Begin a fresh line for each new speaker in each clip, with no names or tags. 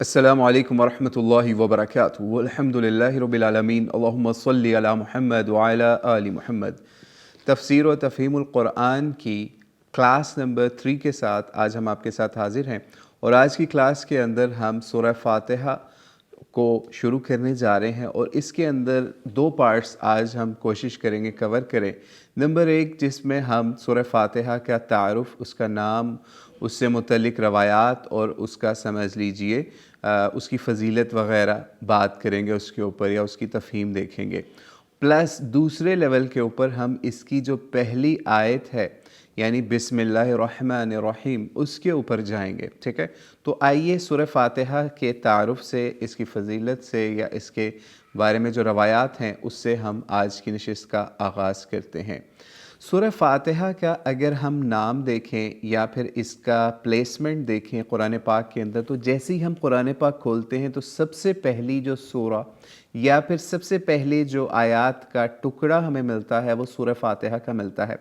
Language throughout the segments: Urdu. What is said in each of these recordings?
السلام علیکم ورحمۃ اللہ وبرکاتہ والحمد للہ رب العالمین اللہم صلی علی محمد وعلی آل محمد۔ تفسیر و تفہیم القرآن کی کلاس نمبر 3 کے ساتھ آج ہم آپ کے ساتھ حاضر ہیں، اور آج کی کلاس کے اندر ہم سورہ فاتحہ کو شروع کرنے جا رہے ہیں، اور اس کے اندر 2 پارٹس آج ہم کوشش کریں گے کور کریں۔ نمبر 1 جس میں ہم سورہ فاتحہ کا تعارف، اس کا نام، اس سے متعلق روایات اور اس کا سمجھ لیجئے اس کی فضیلت وغیرہ بات کریں گے اس کے اوپر، یا اس کی تفہیم دیکھیں گے۔ پلس دوسرے لیول کے اوپر ہم اس کی جو پہلی آیت ہے، یعنی بسم اللہ الرحمن الرحیم، اس کے اوپر جائیں گے، ٹھیک ہے؟ تو آئیے سورہ فاتحہ کے تعارف سے، اس کی فضیلت سے، یا اس کے بارے میں جو روایات ہیں اس سے ہم آج کی نشست کا آغاز کرتے ہیں۔ سورہ فاتحہ کا اگر ہم نام دیکھیں یا پھر اس کا پلیسمنٹ دیکھیں قرآن پاک کے اندر، تو جیسے ہی ہم قرآن پاک کھولتے ہیں تو سب سے پہلی جو سورہ یا پھر سب سے پہلے جو آیات کا ٹکڑا ہمیں ملتا ہے وہ سورہ فاتحہ کا ملتا ہے،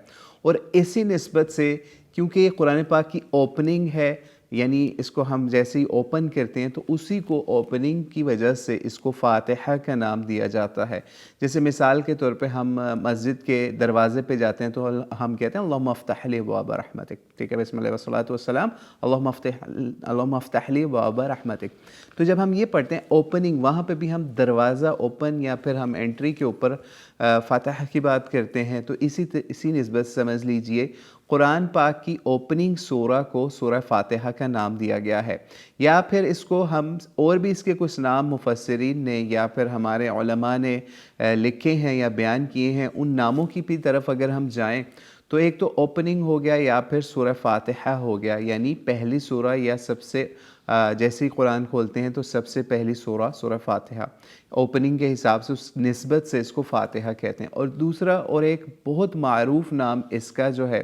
اور اسی نسبت سے کیونکہ یہ قرآن پاک کی اوپننگ ہے، یعنی اس کو ہم جیسے ہی اوپن کرتے ہیں تو اسی کو اوپننگ کی وجہ سے اس کو فاتحہ کا نام دیا جاتا ہے۔ جیسے مثال کے طور پہ ہم مسجد کے دروازے پہ جاتے ہیں تو ہم کہتے ہیں اللہم افتح لی ابواب رحمتک، ٹھیک ہے؟ بسم اللہ والصلاۃ والسلام، اللہم افتح لی ابواب رحمتک۔ تو جب ہم یہ پڑھتے ہیں اوپننگ، وہاں پہ بھی ہم دروازہ اوپن یا پھر ہم انٹری کے اوپر فاتحہ کی بات کرتے ہیں، تو اسی نسبت سمجھ لیجئے قرآن پاک کی اوپننگ سورہ کو سورہ فاتحہ کا نام دیا گیا ہے۔ یا پھر اس کو ہم اور بھی اس کے کچھ نام مفسرین نے یا پھر ہمارے علماء نے لکھے ہیں یا بیان کیے ہیں، ان ناموں کی بھی طرف اگر ہم جائیں تو ایک تو اوپننگ ہو گیا یا پھر سورہ فاتحہ ہو گیا، یعنی پہلی سورہ یا سب سے جیسے ہی قرآن کھولتے ہیں تو سب سے پہلی سورہ سورہ فاتحہ، اوپننگ کے حساب سے اس نسبت سے اس کو فاتحہ کہتے ہیں۔ اور دوسرا اور ایک بہت معروف نام اس کا جو ہے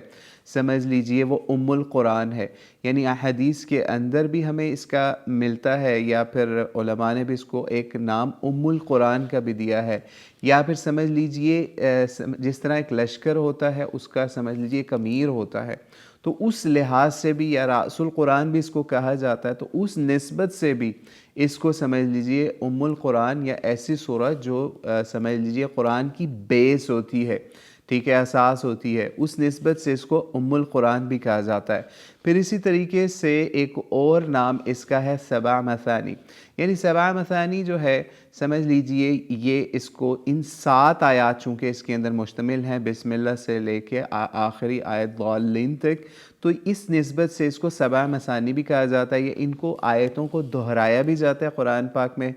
سمجھ لیجئے وہ ام القرآن ہے، یعنی احادیث کے اندر بھی ہمیں اس کا ملتا ہے، یا پھر علماء نے بھی اس کو ایک نام ام القرآن کا بھی دیا ہے، یا پھر سمجھ لیجئے جس طرح ایک لشکر ہوتا ہے اس کا سمجھ لیجئے ایک امیر ہوتا ہے، تو اس لحاظ سے بھی، یا رأس القرآن بھی اس کو کہا جاتا ہے، تو اس نسبت سے بھی اس کو سمجھ لیجئے ام القرآن، یا ایسی سورہ جو سمجھ لیجئے قرآن کی بیس ہوتی ہے، ٹھیک ہے، اساس ہوتی ہے، اس نسبت سے اس کو ام القرآن بھی کہا جاتا ہے۔ پھر اسی طریقے سے ایک اور نام اس کا ہے سبع مثانی، یعنی سبع مثانی جو ہے سمجھ لیجئے یہ اس کو ان 7 آیات چونکہ اس کے اندر مشتمل ہیں، بسم اللہ سے لے کے آخری آیت ضالین تک، تو اس نسبت سے اس کو سبع مثانی بھی کہا جاتا ہے، یا ان کو آیتوں کو دہرایا بھی جاتا ہے قرآن پاک میں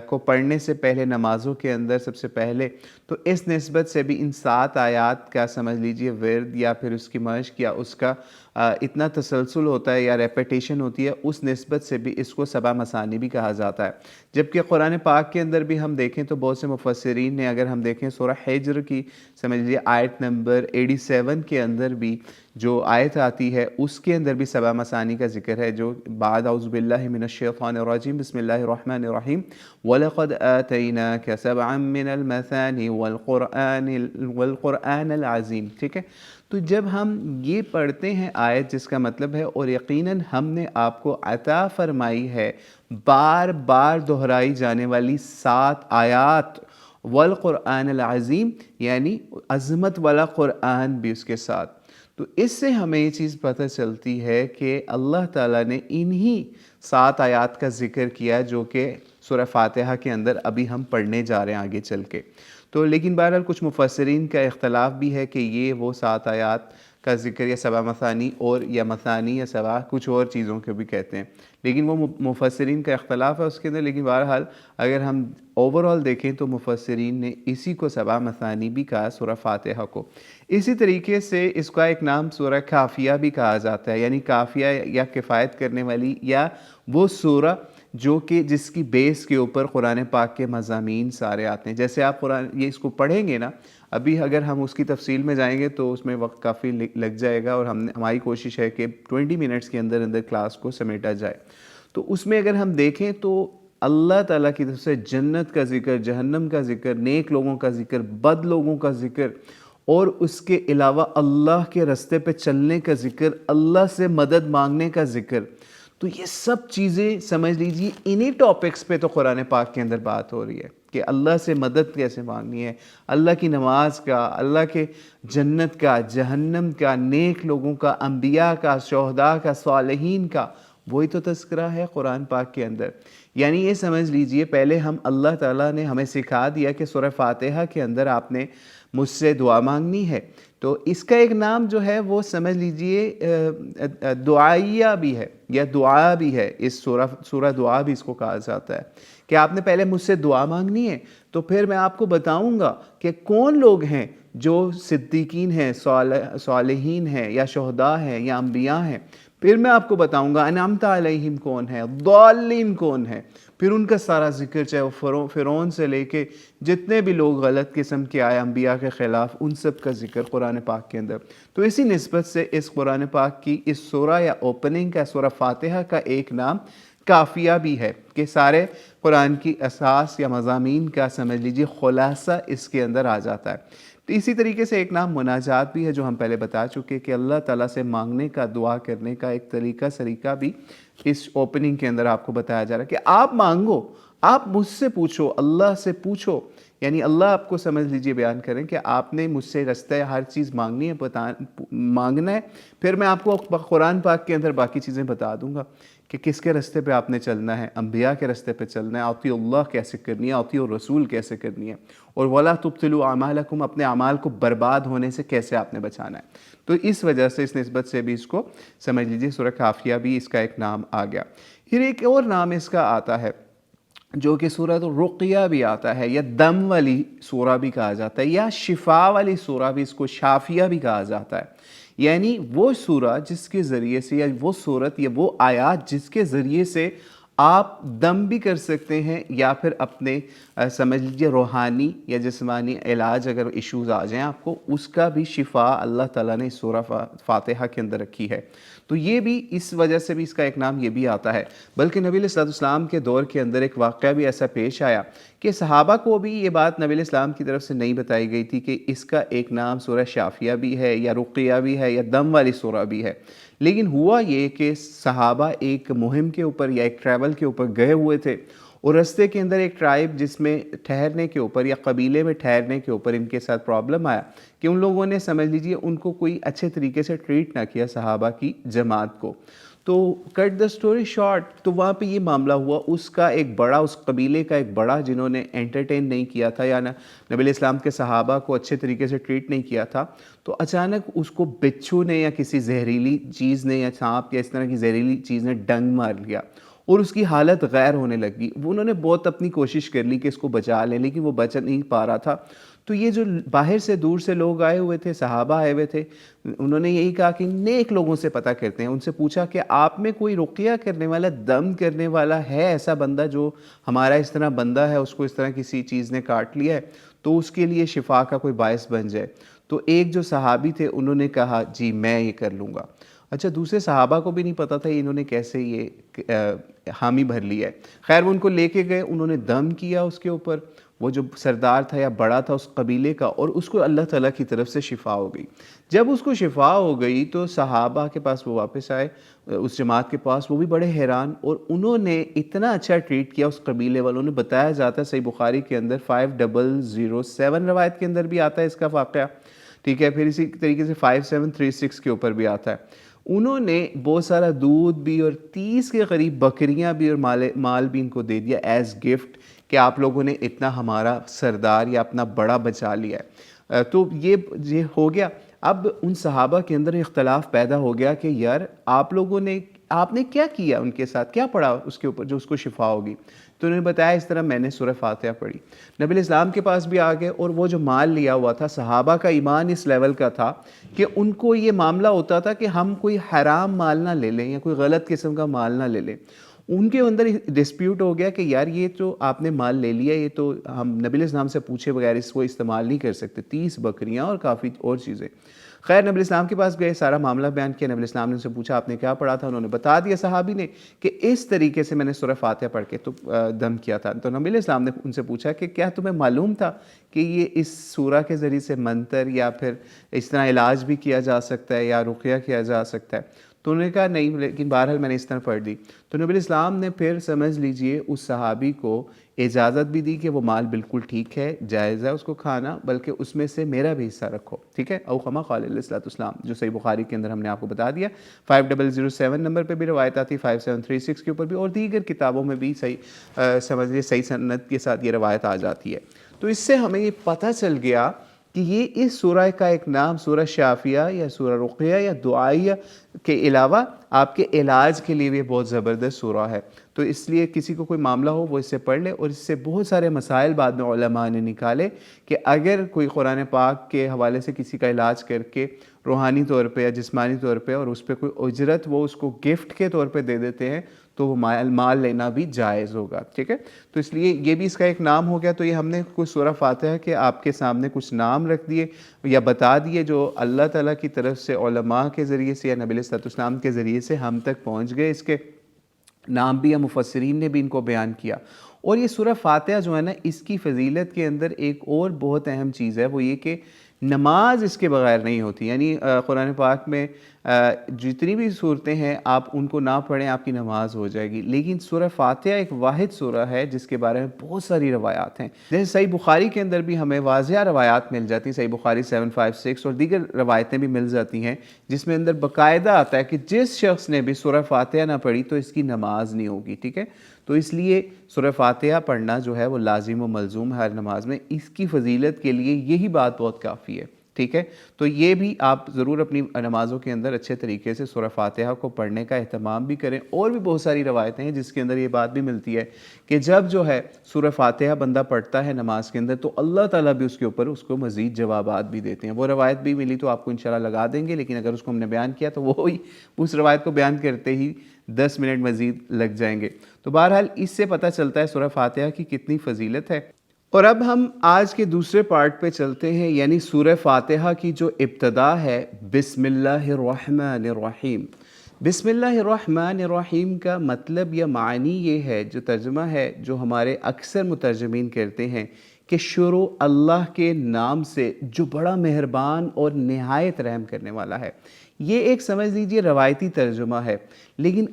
کو پڑھنے سے پہلے، نمازوں کے اندر سب سے پہلے، تو اس نسبت سے بھی ان 7 آیات کا سمجھ لیجئے ورد یا پھر اس کی مشق یا اس کا اتنا تسلسل ہوتا ہے یا ریپیٹیشن ہوتی ہے، اس نسبت سے بھی اس کو سبع مثانی بھی کہا جاتا ہے۔ جبکہ قرآن پاک کے اندر بھی ہم دیکھیں تو بہت سے مفسرین نے، اگر ہم دیکھیں سورہ حجر کی سمجھ لیجیے آیت نمبر 87 کے اندر بھی جو آیت آتی ہے اس کے اندر بھی سبع مثانی کا ذکر ہے، جو بعد اعوذ باللہ من الشیطان الرجیم بسم اللہ الرحمن الرحیم وَلَقَدْ آتَيْنَاكَ سَبْعًا مِّنَ الْمَثَانِ وَالْقُرْآنَ الْعَظِيمِ، ٹھیک ہے؟ تو جب ہم یہ پڑھتے ہیں آیت جس کا مطلب ہے اور یقیناً ہم نے آپ کو عطا فرمائی ہے بار بار دہرائی جانے والی 7 آیات، والقرآن العظیم، یعنی عظمت والا قرآن بھی اس کے ساتھ، تو اس سے ہمیں یہ چیز پتہ چلتی ہے کہ اللہ تعالیٰ نے انہی 7 آیات کا ذکر کیا جو کہ سورہ فاتحہ کے اندر ابھی ہم پڑھنے جا رہے ہیں آگے چل کے۔ تو لیکن بہرحال کچھ مفسرین کا اختلاف بھی ہے کہ یہ وہ 7 آیات کا ذکر یا سبع مثانی، اور یا مثانی یا سبع کچھ اور چیزوں کے بھی کہتے ہیں، لیکن وہ مفسرین کا اختلاف ہے اس کے اندر۔ لیکن بہرحال اگر ہم اوورال دیکھیں تو مفسرین نے اسی کو سبع مثانی بھی کہا، سورہ فاتحہ کو۔ اسی طریقے سے اس کا ایک نام سورہ کافیہ بھی کہا جاتا ہے، یعنی کافیہ یا کفایت کرنے والی، یا وہ سورہ جو کہ جس کی بیس کے اوپر قرآن پاک کے مضامین سارے آتے ہیں۔ جیسے آپ قرآن یہ اس کو پڑھیں گے نا، ابھی اگر ہم اس کی تفصیل میں جائیں گے تو اس میں وقت کافی لگ جائے گا، اور ہماری کوشش ہے کہ 20 منٹس کے اندر اندر کلاس کو سمیٹا جائے۔ تو اس میں اگر ہم دیکھیں تو اللہ تعالیٰ کی طرف سے جنت کا ذکر، جہنم کا ذکر، نیک لوگوں کا ذکر، بد لوگوں کا ذکر، اور اس کے علاوہ اللہ کے رستے پہ چلنے کا ذکر، اللہ سے مدد مانگنے کا ذکر۔ تو یہ سب چیزیں سمجھ لیجیے انہی ٹاپکس پہ تو قرآن پاک کے اندر بات ہو رہی ہے کہ اللہ سے مدد کیسے مانگنی ہے، اللہ کی نماز کا، اللہ کے جنت کا، جہنم کا، نیک لوگوں کا، انبیاء کا، شہداء کا، صالحین کا، وہی تو تذکرہ ہے قرآن پاک کے اندر۔ یعنی یہ سمجھ لیجئے پہلے اللہ تعالیٰ نے ہمیں سکھا دیا کہ سورہ فاتحہ کے اندر آپ نے مجھ سے دعا مانگنی ہے، تو اس کا ایک نام جو ہے وہ سمجھ لیجئے دعائیہ بھی ہے یا دعا بھی ہے، اس سورہ دعا بھی اس کو کہا جاتا ہے کہ آپ نے پہلے مجھ سے دعا مانگنی ہے، تو پھر میں آپ کو بتاؤں گا کہ کون لوگ ہیں جو صدیقین ہیں، صالحین ہیں یا شہداء ہیں یا انبیاء ہیں، پھر میں آپ کو بتاؤں گا انعمت علیہم کون ہے، ضالین کون ہے، پھر ان کا سارا ذکر، چاہے وہ فرعون سے لے کے جتنے بھی لوگ غلط قسم کے آئے انبیاء کے خلاف، ان سب کا ذکر قرآن پاک کے اندر۔ تو اسی نسبت سے اس قرآن پاک کی اس سورہ یا اوپننگ کا سورہ فاتحہ کا ایک نام کافیہ بھی ہے کہ سارے قرآن کی اساس یا مضامین کا سمجھ لیجیے خلاصہ اس کے اندر آ جاتا ہے۔ تو اسی طریقے سے ایک نام مناجات بھی ہے جو ہم پہلے بتا چکے کہ اللہ تعالیٰ سے مانگنے کا، دعا کرنے کا ایک سریقہ بھی اس اوپننگ کے اندر آپ کو بتایا جا رہا ہے کہ آپ مانگو، آپ مجھ سے پوچھو، اللہ سے پوچھو، یعنی اللہ آپ کو سمجھ لیجئے بیان کریں کہ آپ نے مجھ سے رستہ ہر چیز مانگنی ہے، مانگنا ہے، پھر میں آپ کو قرآن پاک کے اندر باقی چیزیں بتا دوں گا کہ کس کے رستے پہ آپ نے چلنا ہے، انبیاء کے رستے پہ چلنا ہے، اطیعوا اللہ کیسے کرنی ہے، اطیعوا الرسول کیسے کرنی ہے، اور وَلَا تُبْطِلُوا أَعْمَالَكُمْ اپنے اعمال کو برباد ہونے سے کیسے آپ نے بچانا ہے۔ تو اس وجہ سے اس نسبت سے بھی اس کو سمجھ لیجیے سورہ کافیہ بھی اس کا ایک نام آ گیا۔ پھر ایک اور نام اس کا آتا ہے جو کہ سورۃ الرقیہ بھی آتا ہے، یا دم والی سورہ بھی کہا جاتا ہے، یا شفا والی سورہ بھی، اس کو شافیہ بھی کہا جاتا ہے۔ یعنی وہ سورہ جس کے ذریعے سے، یا وہ سورت یا وہ آیات جس کے ذریعے سے آپ دم بھی کر سکتے ہیں، یا پھر اپنے سمجھ لیجیے روحانی یا جسمانی علاج اگر ایشوز آ جائیں آپ کو، اس کا بھی شفا اللہ تعالیٰ نے سورہ فاتحہ کے اندر رکھی ہے۔ تو یہ بھی اس وجہ سے بھی اس کا ایک نام یہ بھی آتا ہے۔ بلکہ نبی علیہ السلام کے دور کے اندر ایک واقعہ بھی ایسا پیش آیا کہ صحابہ کو بھی یہ بات نبی علیہ السلام کی طرف سے نہیں بتائی گئی تھی کہ اس کا ایک نام سورہ شافیہ بھی ہے، یا رقیہ بھی ہے، یا دم والی سورہ بھی ہے۔ لیکن ہوا یہ کہ صحابہ ایک مہم کے اوپر یا ایک ٹریول کے اوپر گئے ہوئے تھے، اور رستے کے اندر ایک ٹرائب جس میں ٹھہرنے کے اوپر یا قبیلے میں ٹھہرنے کے اوپر ان کے ساتھ پرابلم آیا کہ ان لوگوں نے سمجھ لیجیے ان کو کوئی اچھے طریقے سے ٹریٹ نہ کیا صحابہ کی جماعت کو۔ تو کٹ دا سٹوری شارٹ، تو وہاں پہ یہ معاملہ ہوا، اس کا ایک بڑا، اس قبیلے کا ایک بڑا جنہوں نے انٹرٹین نہیں کیا تھا یا نبی علیہ السلام کے صحابہ کو اچھے طریقے سے ٹریٹ نہیں کیا تھا، تو اچانک اس کو بچھو نے یا کسی زہریلی چیز نے یا سانپ یا اس طرح کی زہریلی چیز نے ڈنگ مار لیا، اور اس کی حالت غیر ہونے لگی۔ انہوں نے بہت اپنی کوشش کر لی کہ اس کو بچا لیں، لیکن وہ بچ نہیں پا رہا تھا۔ تو یہ جو باہر سے دور سے لوگ آئے ہوئے تھے، صحابہ آئے ہوئے تھے، انہوں نے یہی کہا کہ نیک لوگوں سے پتہ کرتے ہیں، ان سے پوچھا کہ آپ میں کوئی رقیہ کرنے والا، دم کرنے والا ہے ایسا بندہ جو ہمارا اس طرح بندہ ہے، اس کو اس طرح کسی چیز نے کاٹ لیا ہے تو اس کے لیے شفا کا کوئی باعث بن جائے؟ تو ایک جو صحابی تھے انہوں نے کہا جی میں یہ کر لوں گا۔ اچھا، دوسرے صحابہ کو بھی نہیں پتہ تھا انہوں نے کیسے یہ حامی بھر لیا ہے۔ خیر وہ ان کو لے کے گئے، انہوں نے دم کیا اس کے اوپر، وہ جو سردار تھا یا بڑا تھا اس قبیلے کا، اور اس کو اللہ تعالیٰ کی طرف سے شفا ہو گئی۔ جب اس کو شفا ہو گئی تو صحابہ کے پاس وہ واپس آئے، اس جماعت کے پاس، وہ بھی بڑے حیران، اور انہوں نے اتنا اچھا ٹریٹ کیا اس قبیلے والوں نے۔ بتایا جاتا ہے صحیح بخاری کے اندر 5007 روایت کے اندر بھی آتا ہے اس کا واقعہ، ٹھیک ہے، پھر اسی طریقے سے 5736 کے اوپر بھی آتا ہے۔ انہوں نے بہت سارا دودھ بھی اور 30 کے قریب بکریاں بھی اور مال بھی ان کو دے دیا ایز گفٹ کہ آپ لوگوں نے اتنا ہمارا سردار یا اپنا بڑا بچا لیا ہے۔ تو یہ ہو گیا۔ اب ان صحابہ کے اندر اختلاف پیدا ہو گیا کہ یار آپ نے کیا کیا ان کے ساتھ، کیا پڑھا اس کے اوپر جو اس کو شفا ہوگی؟ تو انہوں نے بتایا اس طرح میں نے سورہ فاتحہ پڑھی۔ نبی علیہ السلام کے پاس بھی آ گئے، اور وہ جو مال لیا ہوا تھا، صحابہ کا ایمان اس لیول کا تھا کہ ان کو یہ معاملہ ہوتا تھا کہ ہم کوئی حرام مال نہ لے لیں یا کوئی غلط قسم کا مال نہ لے لیں۔ ان کے اندر ڈسپیوٹ ہو گیا کہ یار یہ جو آپ نے مال لے لیا، یہ تو ہم نبی علیہ السلام سے پوچھے بغیر اس کو استعمال نہیں کر سکتے، 30 بکریاں اور کافی اور چیزیں۔ خیر نبی علیہ السلام کے پاس گئے، سارا معاملہ بیان کیا، نبی علیہ السلام نے ان سے پوچھا آپ نے کیا پڑھا تھا؟ انہوں نے بتا دیا صحابی نے کہ اس طریقے سے میں نے سورہ فاتحہ پڑھ کے تو دم کیا تھا۔ تو نبی علیہ السلام نے ان سے پوچھا کہ کیا تمہیں معلوم تھا کہ یہ اس سورہ کے ذریعے سے منتر یا پھر اس طرح علاج بھی کیا جا سکتا ہے یا رقیہ کیا جا سکتا ہے؟ تو انہوں نے کہا نہیں، لیکن بہرحال میں نے اس طرح پڑھ دی. تو نبی اسلام نے پھر سمجھ لیجئے اس صحابی کو اجازت بھی دی کہ وہ مال بالکل ٹھیک ہے، جائز ہے اس کو کھانا، بلکہ اس میں سے میرا بھی حصہ رکھو، ٹھیک ہے. او کما قال علیہ الصلوۃ والسلام، جو صحیح بخاری کے اندر ہم نے آپ کو بتا دیا. 5007 نمبر پہ بھی روایت آتی، 5736 کے اوپر بھی، اور دیگر کتابوں میں بھی صحیح سمجھ لیے صحیح سند کے ساتھ یہ روایت آ جاتی ہے. تو اس سے ہمیں یہ پتہ چل گیا کہ یہ اس سورہ کا ایک نام سورہ شافیہ یا سورہ رقیہ یا دعائیہ کے علاوہ آپ کے علاج کے لیے بھی بہت زبردست سورہ ہے. تو اس لیے کسی کو کوئی معاملہ ہو وہ اس سے پڑھ لے، اور اس سے بہت سارے مسائل بعد میں علماء نے نکالے کہ اگر کوئی قرآن پاک کے حوالے سے کسی کا علاج کر کے روحانی طور پہ یا جسمانی طور پہ، اور اس پہ کوئی اجرت وہ اس کو گفٹ کے طور پہ دے دیتے ہیں، تو وہ مال لینا بھی جائز ہوگا، ٹھیک ہے. تو اس لیے یہ بھی اس کا ایک نام ہو گیا. تو یہ ہم نے کچھ سورہ فاتحہ کے آپ کے سامنے کچھ نام رکھ دیے یا بتا دیے جو اللہ تعالیٰ کی طرف سے علماء کے ذریعے سے یا نبی علیہ السلام کے ذریعے سے ہم تک پہنچ گئے. اس کے نام بھی یا مفسرین نے بھی ان کو بیان کیا. اور یہ سورہ فاتحہ جو ہے نا، اس کی فضیلت کے اندر ایک اور بہت اہم چیز ہے، وہ یہ کہ نماز اس کے بغیر نہیں ہوتی. یعنی قرآن پاک میں جتنی بھی صورتیں ہیں آپ ان کو نہ پڑھیں آپ کی نماز ہو جائے گی، لیکن سورہ فاتحہ ایک واحد سورہ ہے جس کے بارے میں بہت ساری روایات ہیں. جیسے صحیح بخاری کے اندر بھی ہمیں واضح روایات مل جاتی ہیں، صحیح بخاری 756 اور دیگر روایتیں بھی مل جاتی ہیں جس میں اندر باقاعدہ آتا ہے کہ جس شخص نے بھی سورہ فاتحہ نہ پڑھی تو اس کی نماز نہیں ہوگی، ٹھیک ہے. تو اس لیے سورہ فاتحہ پڑھنا جو ہے وہ لازم و ملزوم ہے ہر نماز میں. اس کی فضیلت کے لیے یہی بات بہت کافی ہے، ٹھیک ہے. تو یہ بھی آپ ضرور اپنی نمازوں کے اندر اچھے طریقے سے سورہ فاتحہ کو پڑھنے کا اہتمام بھی کریں. اور بھی بہت ساری روایتیں ہیں جس کے اندر یہ بات بھی ملتی ہے کہ جب جو ہے سورہ فاتحہ بندہ پڑھتا ہے نماز کے اندر تو اللہ تعالیٰ بھی اس کے اوپر اس کو مزید جوابات بھی دیتے ہیں. وہ روایت بھی ملی تو آپ کو انشاءاللہ لگا دیں گے، لیکن اگر اس کو ہم نے بیان کیا تو وہی اس روایت کو بیان کرتے ہی 10 منٹ مزید لگ جائیں گے. تو بہرحال اس سے پتہ چلتا ہے سورہ فاتحہ کی کتنی فضیلت ہے. اور اب ہم آج کے دوسرے پارٹ پہ چلتے ہیں، یعنی سورہ فاتحہ کی جو ابتدا ہے بسم اللہ الرحمن الرحیم. بسم اللہ الرحمن الرحیم کا مطلب یا معنی یہ ہے، جو ترجمہ ہے جو ہمارے اکثر مترجمین کرتے ہیں، کہ شروع اللہ کے نام سے جو بڑا مہربان اور نہایت رحم کرنے والا ہے. یہ ایک سمجھ لیجئے روایتی ترجمہ ہے، لیکن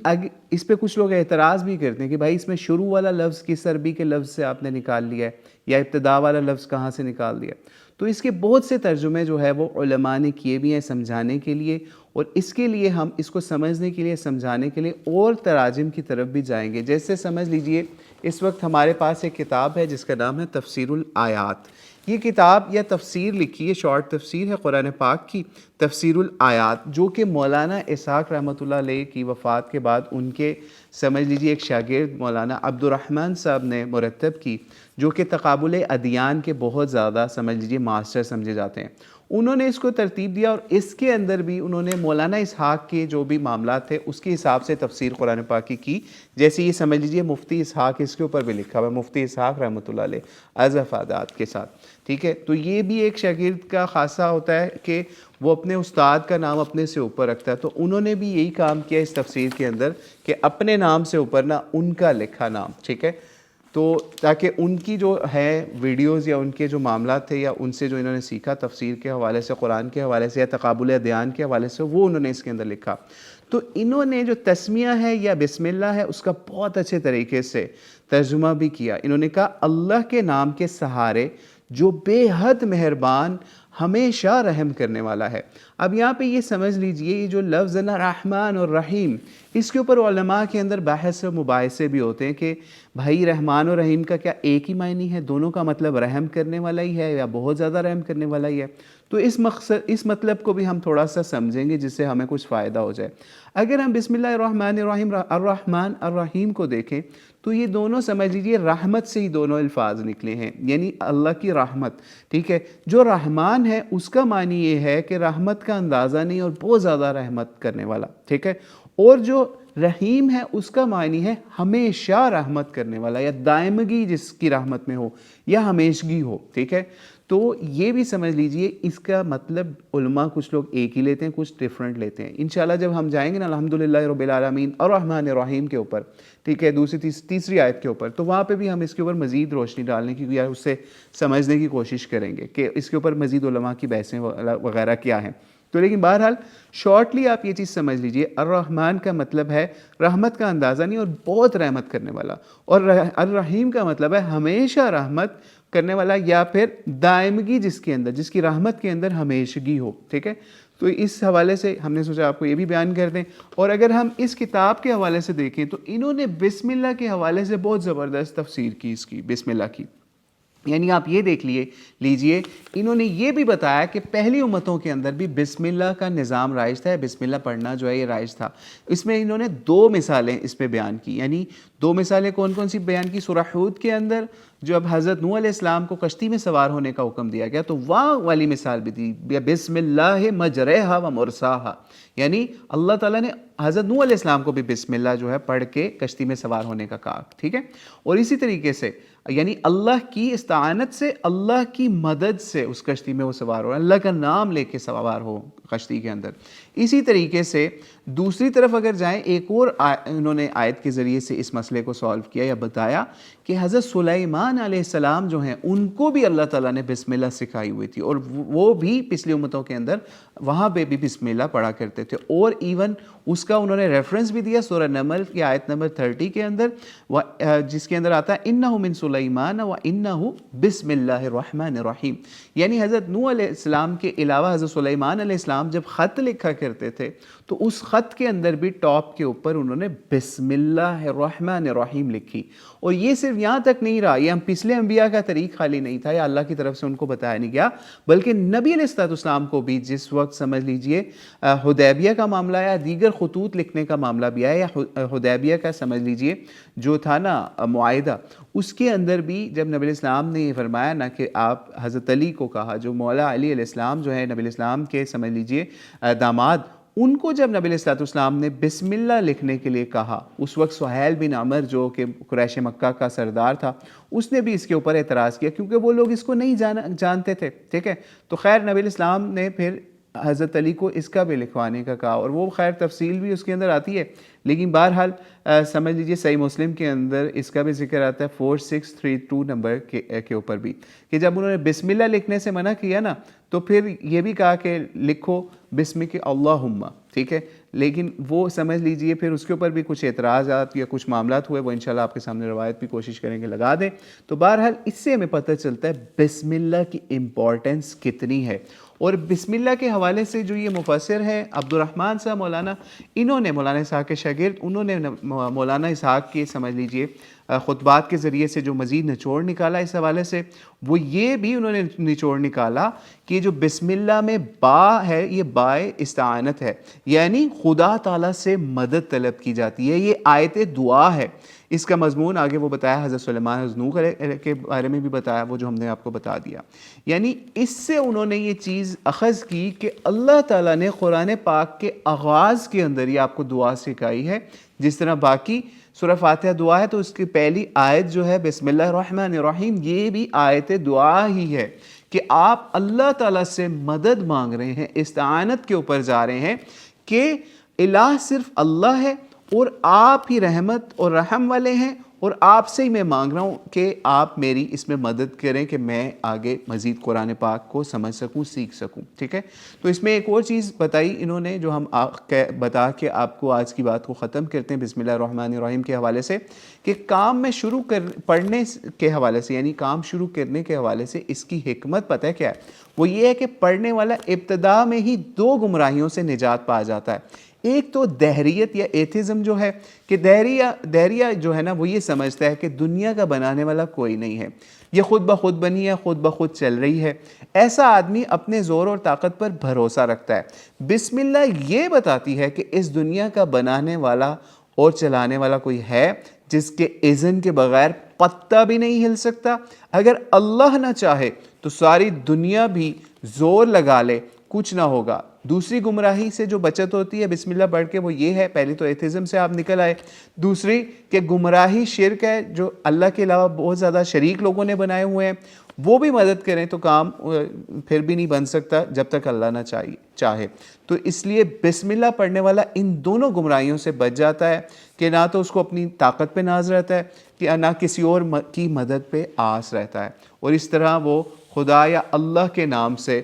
اس پہ کچھ لوگ اعتراض بھی کرتے ہیں کہ بھائی اس میں شروع والا لفظ کس عربی کے لفظ سے آپ نے نکال لیا ہے، یا ابتدا والا لفظ کہاں سے نکال دیا. تو اس کے بہت سے ترجمے جو ہے وہ علماء نے کیے بھی ہیں سمجھانے کے لیے، اور اس کے لیے ہم اس کو سمجھنے کے لیے سمجھانے کے لیے اور تراجم کی طرف بھی جائیں گے. جیسے سمجھ لیجئے اس وقت ہمارے پاس ایک کتاب ہے جس کا نام ہے تفسیر الآیات. یہ کتاب یا تفسیر لکھی ہے، شارٹ تفسیر ہے قرآن پاک کی، تفسیر الآیات، جو کہ مولانا اسحاق رحمۃ اللہ علیہ کی وفات کے بعد ان کے سمجھ لیجیے ایک شاگرد مولانا عبد الرحمن صاحب نے مرتب کی، جو کہ تقابل ادیان کے بہت زیادہ سمجھ لیجیے ماسٹر سمجھے جاتے ہیں. انہوں نے اس کو ترتیب دیا، اور اس کے اندر بھی انہوں نے مولانا اسحاق کے جو بھی معاملات تھے اس کے حساب سے تفسیر قرآن پاک کی. جیسے یہ سمجھ لیجیے مفتی اسحاق اس کے اوپر بھی لکھا ہوا ہے، مفتی اسحاق رحمۃ اللہ علیہ از افادات کے ساتھ، ٹھیک ہے. تو یہ بھی ایک شاگرد کا خاصہ ہوتا ہے کہ وہ اپنے استاد کا نام اپنے سے اوپر رکھتا ہے. تو انہوں نے بھی یہی کام کیا اس تفسیر کے اندر کہ اپنے نام سے اوپر نہ ان کا لکھا نام، ٹھیک ہے. تو تاکہ ان کی جو ہے ویڈیوز یا ان کے جو معاملات تھے یا ان سے جو انہوں نے سیکھا تفسیر کے حوالے سے، قرآن کے حوالے سے یا تقابل ادیان کے حوالے سے، وہ انہوں نے اس کے اندر لکھا. تو انہوں نے جو تسمیہ ہے یا بسم اللہ ہے اس کا بہت اچھے طریقے سے ترجمہ بھی کیا. انہوں نے کہا اللہ کے نام کے سہارے جو بے حد مہربان ہمیشہ رحم کرنے والا ہے. اب یہاں پہ یہ سمجھ لیجئے یہ جو لفظ ہے نا رحمان اور رحیم، اس کے اوپر علماء کے اندر بحث و مباحثے بھی ہوتے ہیں کہ بھائی رحمان اور رحیم کا کیا ایک ہی معنی ہے، دونوں کا مطلب رحم کرنے والا ہی ہے یا بہت زیادہ رحم کرنے والا ہی ہے. تو اس مطلب کو بھی ہم تھوڑا سا سمجھیں گے جس سے ہمیں کچھ فائدہ ہو جائے. اگر ہم بسم اللہ الرحمن الرحیم الرحمن الرحیم کو دیکھیں تو یہ دونوں سمجھ لیجیے رحمت سے ہی دونوں الفاظ نکلے ہیں، یعنی اللہ کی رحمت، ٹھیک ہے. جو رحمان ہے اس کا معنی یہ ہے کہ رحمت کا اندازہ نہیں اور بہت زیادہ رحمت کرنے والا، ٹھیک ہے. اور جو رحیم ہے اس کا معنی ہے ہمیشہ رحمت کرنے والا، یا دائمگی جس کی رحمت میں ہو یا ہمیشگی ہو، ٹھیک ہے. تو یہ بھی سمجھ لیجئے اس کا مطلب علماء کچھ لوگ ایک ہی لیتے ہیں، کچھ ڈیفرنٹ لیتے ہیں. انشاءاللہ جب ہم جائیں گے نا الحمدللہ رب العالمین الرحمن الرحیم کے اوپر، ٹھیک ہے، تیسری آیت کے اوپر، تو وہاں پہ بھی ہم اس کے اوپر مزید روشنی ڈالنے کی یا اس سے سمجھنے کی کوشش کریں گے کہ اس کے اوپر مزید علماء کی بحثیں وغیرہ کیا ہیں. تو لیکن بہرحال شارٹلی آپ یہ چیز سمجھ لیجئے، الرحمن کا مطلب ہے رحمت کا اندازہ نہیں اور بہت رحمت کرنے والا، اور الرحیم کا مطلب ہے ہمیشہ رحمت کرنے والا، یا پھر دائمگی جس کے اندر، جس کی رحمت کے اندر ہمیشگی ہو. ٹھیک ہے، تو اس حوالے سے ہم نے سوچا آپ کو یہ بھی بیان کر دیں. اور اگر ہم اس کتاب کے حوالے سے دیکھیں تو انہوں نے بسم اللہ کے حوالے سے بہت زبردست تفسیر کی اس کی، بسم اللہ کی. یعنی آپ یہ دیکھ لیجئے انہوں نے یہ بھی بتایا کہ پہلی امتوں کے اندر بھی بسم اللہ کا نظام رائج تھا، بسم اللہ پڑھنا جو ہے یہ رائج تھا. اس میں انہوں نے 2 مثالیں اس پہ بیان کی. یعنی 2 مثالیں کون کون سی بیان کی؟ سورہ ہود کے اندر جو اب حضرت نوح علیہ السلام کو کشتی میں سوار ہونے کا حکم دیا گیا تو وہاں والی مثال بھی دی، بسم اللہ مجرہا و مرساہا، یعنی اللہ تعالیٰ نے حضرت نوح علیہ السلام کو بھی بسم اللہ جو ہے پڑھ کے کشتی میں سوار ہونے کا کہا. ٹھیک ہے، اور اسی طریقے سے یعنی اللہ کی استعانت سے، اللہ کی مدد سے اس کشتی میں وہ سوار ہو، اللہ کا نام لے کے سوار ہو کشتی کے اندر. اسی طریقے سے دوسری طرف اگر جائیں، ایک اور انہوں نے آیت کے ذریعے سے اس مسئلے کو سالو کیا یا بتایا کہ حضرت سلیمان علیہ السلام جو ہیں ان کو بھی اللہ تعالیٰ نے بسم اللہ سکھائی ہوئی تھی، اور وہ بھی پچھلی امتوں کے اندر وہاں پہ بھی بسم اللہ پڑھا کرتے تھے. اور ایون اس کا انہوں نے ریفرنس بھی دیا سورہ نمل کی آیت نمبر 30 کے اندر، جس کے اندر آتا ہے انہ من سلیمان و انہ بسم اللہ الرحمن الرحیم. یعنی حضرت نوح علیہ السلام کے علاوہ حضرت سلیمان علیہ السلام جب خط لکھا کرتے تھے تو اس خط کے اندر بھی ٹاپ کے اوپر انہوں نے بسم اللہ الرحمن الرحیم لکھی. اور یہ صرف یہاں تک نہیں رہا، یہ ہم پچھلے انبیاء کا طریق خالی نہیں تھا یا اللہ کی طرف سے ان کو بتایا نہیں گیا، بلکہ نبی علیہ السلام کو بھی جس وقت سمجھ لیجئے حدیبیہ کا معاملہ یا دیگر خطوط لکھنے کا معاملہ بھی آیا، یا حدیبیہ کا سمجھ لیجئے جو تھا نا معاہدہ، اس کے اندر بھی جب نبی علیہ السلام نے یہ فرمایا نا کہ آپ حضرت علی کو کہا، جو مولا علی علیہ السلام جو ہے نبی علیہ السلام کے سمجھ لیجئے داماد، ان کو جب نبی علیہ السلام نے بسم اللہ لکھنے کے لیے کہا، اس وقت سہیل بن عمر جو کہ قریش مکہ کا سردار تھا، اس نے بھی اس کے اوپر اعتراض کیا کیونکہ وہ لوگ اس کو نہیں جانتے تھے. ٹھیک ہے، تو خیر نبی علیہ السلام نے پھر حضرت علی کو اس کا بھی لکھوانے کا کہا، اور وہ خیر تفصیل بھی اس کے اندر آتی ہے. لیکن بہرحال سمجھ لیجئے صحیح مسلم کے اندر اس کا بھی ذکر آتا ہے 4632 نمبر کے اوپر بھی، کہ جب انہوں نے بسم اللہ لکھنے سے منع کیا نا تو پھر یہ بھی کہا کہ لکھو بسمک اللہم. ٹھیک ہے، لیکن وہ سمجھ لیجئے پھر اس کے اوپر بھی کچھ اعتراضات یا کچھ معاملات ہوئے، وہ انشاءاللہ آپ کے سامنے روایت بھی کوشش کریں گے لگا دیں. تو بہرحال اس سے ہمیں پتہ چلتا ہے بسم اللہ کی امپورٹنس کتنی ہے. اور بسم اللہ کے حوالے سے جو یہ مفسر ہے عبد الرحمن صاحب مولانا، انہوں نے مولانا اسحاق کے شاگرد، انہوں نے مولانا اسحاق کے سمجھ لیجئے خطبات کے ذریعے سے جو مزید نچوڑ نکالا اس حوالے سے، وہ یہ بھی انہوں نے نچوڑ نکالا کہ جو بسم اللہ میں با ہے یہ بائے استعانت ہے، یعنی خدا تعالیٰ سے مدد طلب کی جاتی ہے. یہ آیت دعا ہے. اس کا مضمون آگے وہ بتایا حضرت سلیمان نوح کے بارے میں بھی بتایا، وہ جو ہم نے آپ کو بتا دیا. یعنی اس سے انہوں نے یہ چیز اخذ کی کہ اللہ تعالیٰ نے قرآن پاک کے آغاز کے اندر یہ آپ کو دعا سکھائی ہے. جس طرح باقی سورہ فاتحہ دعا ہے تو اس کی پہلی آیت جو ہے بسم اللہ الرحمن الرحیم، یہ بھی آیت دعا ہی ہے کہ آپ اللہ تعالیٰ سے مدد مانگ رہے ہیں، استعانت کے اوپر جا رہے ہیں کہ الہ صرف اللہ ہے اور آپ ہی رحمت اور رحم والے ہیں، اور آپ سے ہی میں مانگ رہا ہوں کہ آپ میری اس میں مدد کریں کہ میں آگے مزید قرآن پاک کو سمجھ سکوں، سیکھ سکوں. ٹھیک ہے، تو اس میں ایک اور چیز بتائی انہوں نے جو ہم بتا کے آپ کو آج کی بات کو ختم کرتے ہیں بسم اللہ الرحمن الرحیم کے حوالے سے، کہ کام میں پڑھنے کے حوالے سے، یعنی کام شروع کرنے کے حوالے سے اس کی حکمت پتہ ہے کیا ہے؟ وہ یہ ہے کہ پڑھنے والا ابتدا میں ہی 2 گمراہیوں سے نجات پا جاتا ہے. ایک تو دہریت یا ایتھزم جو ہے، کہ دہریہ جو ہے نا وہ یہ سمجھتا ہے کہ دنیا کا بنانے والا کوئی نہیں ہے، یہ خود بخود بنی ہے، خود بخود چل رہی ہے. ایسا آدمی اپنے زور اور طاقت پر بھروسہ رکھتا ہے. بسم اللہ یہ بتاتی ہے کہ اس دنیا کا بنانے والا اور چلانے والا کوئی ہے جس کے اذن کے بغیر پتہ بھی نہیں ہل سکتا. اگر اللہ نہ چاہے تو ساری دنیا بھی زور لگا لے، کچھ نہ ہوگا. دوسری گمراہی سے جو بچت ہوتی ہے بسم اللہ پڑھ کے وہ یہ ہے، پہلی تو ایتھزم سے آپ نکل آئے، دوسری کہ گمراہی شرک ہے، جو اللہ کے علاوہ بہت زیادہ شریک لوگوں نے بنائے ہوئے ہیں، وہ بھی مدد کریں تو کام پھر بھی نہیں بن سکتا جب تک اللہ نہ چاہے. تو اس لیے بسم اللہ پڑھنے والا ان دونوں گمراہیوں سے بچ جاتا ہے کہ نہ تو اس کو اپنی طاقت پہ ناز رہتا ہے کہ نہ کسی اور کی مدد پہ آس رہتا ہے، اور اس طرح وہ خدا یا اللہ کے نام سے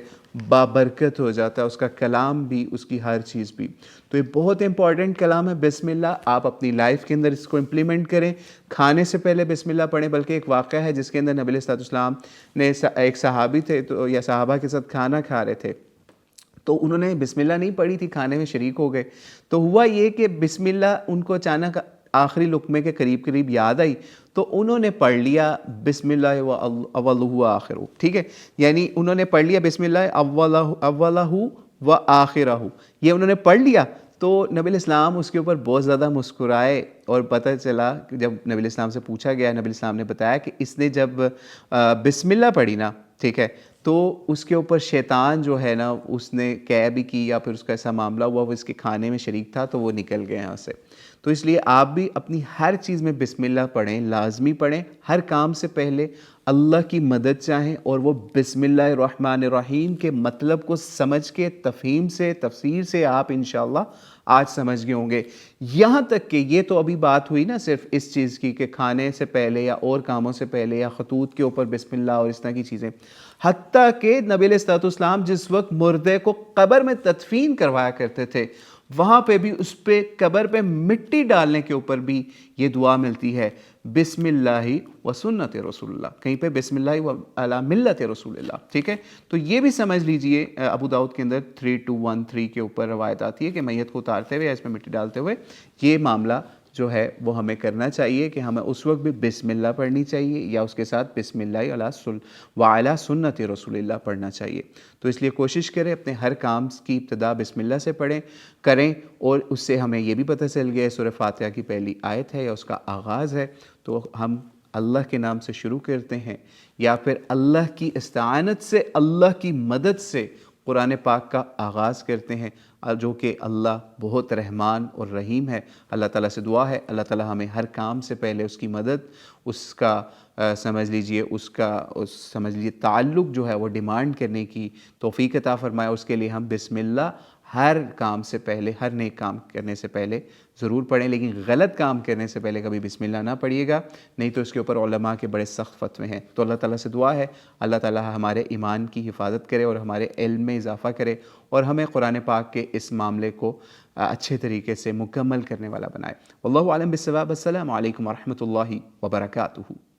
بابرکت ہو جاتا ہے، اس کا کلام بھی، اس کی ہر چیز بھی۔ تو یہ بہت امپورٹنٹ کلام ہے بسم اللہ، آپ اپنی لائف کے اندر اس کو امپلیمنٹ کریں۔ کھانے سے پہلے بسم اللہ پڑھیں، بلکہ ایک واقعہ ہے جس کے اندر نبی علیہ السلام نے ایک صحابی تھے تو یا صحابہ کے ساتھ کھانا کھا رہے تھے، تو انہوں نے بسم اللہ نہیں پڑھی تھی، کھانے میں شریک ہو گئے۔ تو ہوا یہ کہ بسم اللہ ان کو اچانک آخری لقمے کے قریب یاد آئی، تو انہوں نے پڑھ لیا بسم اللہ اولہ و آخرہ، ٹھیک ہے، یعنی انہوں نے پڑھ لیا بسم اللہ اولہ و آخرہ، یہ انہوں نے پڑھ لیا۔ تو نبی علیہ السلام اس کے اوپر بہت زیادہ مسکرائے، اور پتہ چلا کہ جب نبی علیہ السلام سے پوچھا گیا، نبی علیہ السلام نے بتایا کہ اس نے جب بسم اللہ پڑھی نا، ٹھیک ہے، تو اس کے اوپر شیطان جو ہے نا، اس نے قے بھی کی یا پھر اس کا ایسا معاملہ ہوا، وہ اس کے کھانے میں شریک تھا تو وہ نکل گئے یہاں سے۔ تو اس لیے آپ بھی اپنی ہر چیز میں بسم اللہ پڑھیں، لازمی پڑھیں، ہر کام سے پہلے اللہ کی مدد چاہیں، اور وہ بسم اللہ الرحمن الرحیم کے مطلب کو سمجھ کے تفہیم سے، تفسیر سے آپ انشاءاللہ آج سمجھ گئے ہوں گے۔ یہاں تک کہ یہ تو ابھی بات ہوئی نا صرف اس چیز کی کہ کھانے سے پہلے یا اور کاموں سے پہلے یا خطوط کے اوپر بسم اللہ اور اس طرح کی چیزیں، حتیٰ کہ نبی علیہ السلام جس وقت مردے کو قبر میں تدفین کروایا کرتے تھے، وہاں پہ بھی اس پہ قبر پہ مٹی ڈالنے کے اوپر بھی یہ دعا ملتی ہے، بسم اللہ و سنت رسول اللہ، کہیں پہ بسم اللہ و علی ملت رسول اللہ، ٹھیک ہے۔ تو یہ بھی سمجھ لیجئے، ابو داؤد کے اندر 3213 کے اوپر روایت آتی ہے کہ میت کو اتارتے ہوئے یا اس میں مٹی ڈالتے ہوئے یہ معاملہ جو ہے وہ ہمیں کرنا چاہیے کہ ہمیں اس وقت بھی بسم اللہ پڑھنی چاہیے، یا اس کے ساتھ بسم اللہ وعلی سنت رسول اللہ پڑھنا چاہیے۔ تو اس لیے کوشش کریں اپنے ہر کام کی ابتدا بسم اللہ سے کریں، اور اس سے ہمیں یہ بھی پتہ چل گیا سورہ فاتحہ کی پہلی آیت ہے یا اس کا آغاز ہے، تو ہم اللہ کے نام سے شروع کرتے ہیں، یا پھر اللہ کی استعانت سے، اللہ کی مدد سے قرآن پاک کا آغاز کرتے ہیں، جو کہ اللہ بہت رحمان اور رحیم ہے۔ اللہ تعالیٰ سے دعا ہے اللہ تعالیٰ ہمیں ہر کام سے پہلے اس کی مدد، اس کا سمجھ لیجئے تعلق جو ہے وہ ڈیمانڈ کرنے کی توفیق عطا فرمائے۔ اس کے لیے ہم بسم اللہ ہر کام سے پہلے، ہر نیک کام کرنے سے پہلے ضرور پڑھیں، لیکن غلط کام کرنے سے پہلے کبھی بسم اللہ نہ پڑھیے گا، نہیں تو اس کے اوپر علماء کے بڑے سخت فتوے ہیں۔ تو اللہ تعالیٰ سے دعا ہے اللہ تعالیٰ ہمارے ایمان کی حفاظت کرے اور ہمارے علم میں اضافہ کرے، اور ہمیں قرآن پاک کے اس معاملے کو اچھے طریقے سے مکمل کرنے والا بنائے۔ واللہ اعلم بالصواب۔ السلام علیکم ورحمۃ اللہ وبرکاتہ۔